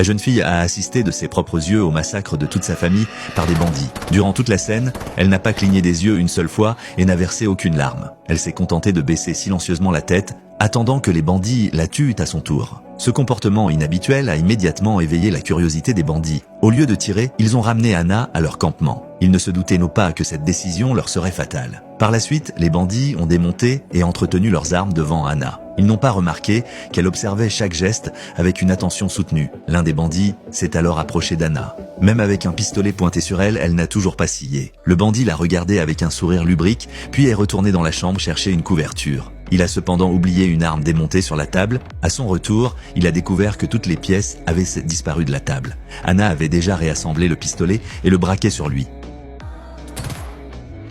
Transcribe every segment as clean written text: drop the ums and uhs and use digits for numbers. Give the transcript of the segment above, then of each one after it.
La jeune fille a assisté de ses propres yeux au massacre de toute sa famille par des bandits. Durant toute la scène, elle n'a pas cligné des yeux une seule fois et n'a versé aucune larme. Elle s'est contentée de baisser silencieusement la tête, attendant que les bandits la tuent à son tour. Ce comportement inhabituel a immédiatement éveillé la curiosité des bandits. Au lieu de tirer, ils ont ramené Anna à leur campement. Ils ne se doutaient pas que cette décision leur serait fatale. Par la suite, les bandits ont démonté et entretenu leurs armes devant Anna. Ils n'ont pas remarqué qu'elle observait chaque geste avec une attention soutenue. L'un des bandits s'est alors approché d'Anna. Même avec un pistolet pointé sur elle, elle n'a toujours pas scié. Le bandit l'a regardée avec un sourire lubrique, puis est retourné dans la chambre chercher une couverture. Il a cependant oublié une arme démontée sur la table. À son retour, il a découvert que toutes les pièces avaient disparu de la table. Anna avait déjà réassemblé le pistolet et le braquait sur lui.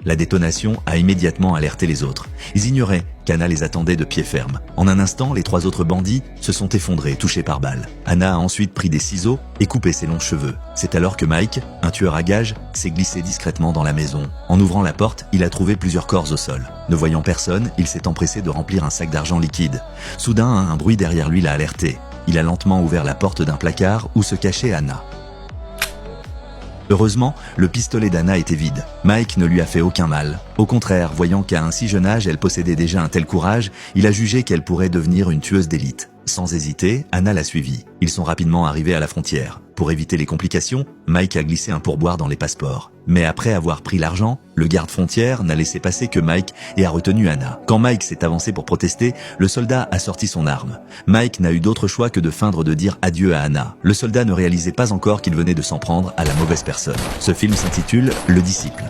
La détonation a immédiatement alerté les autres. Ils ignoraient qu'Anna les attendait de pied ferme. En un instant, les 3 autres bandits se sont effondrés, touchés par balle. Anna a ensuite pris des ciseaux et coupé ses longs cheveux. C'est alors que Mike, un tueur à gages, s'est glissé discrètement dans la maison. En ouvrant la porte, il a trouvé plusieurs corps au sol. Ne voyant personne, il s'est empressé de remplir un sac d'argent liquide. Soudain, un bruit derrière lui l'a alerté. Il a lentement ouvert la porte d'un placard où se cachait Anna. Heureusement, le pistolet d'Anna était vide. Mike ne lui a fait aucun mal. Au contraire, voyant qu'à un si jeune âge, elle possédait déjà un tel courage, il a jugé qu'elle pourrait devenir une tueuse d'élite. Sans hésiter, Anna l'a suivie. Ils sont rapidement arrivés à la frontière. Pour éviter les complications, Mike a glissé un pourboire dans les passeports. Mais après avoir pris l'argent, le garde-frontière n'a laissé passer que Mike et a retenu Anna. Quand Mike s'est avancé pour protester, le soldat a sorti son arme. Mike n'a eu d'autre choix que de feindre de dire adieu à Anna. Le soldat ne réalisait pas encore qu'il venait de s'en prendre à la mauvaise personne. Ce film s'intitule Le Disciple.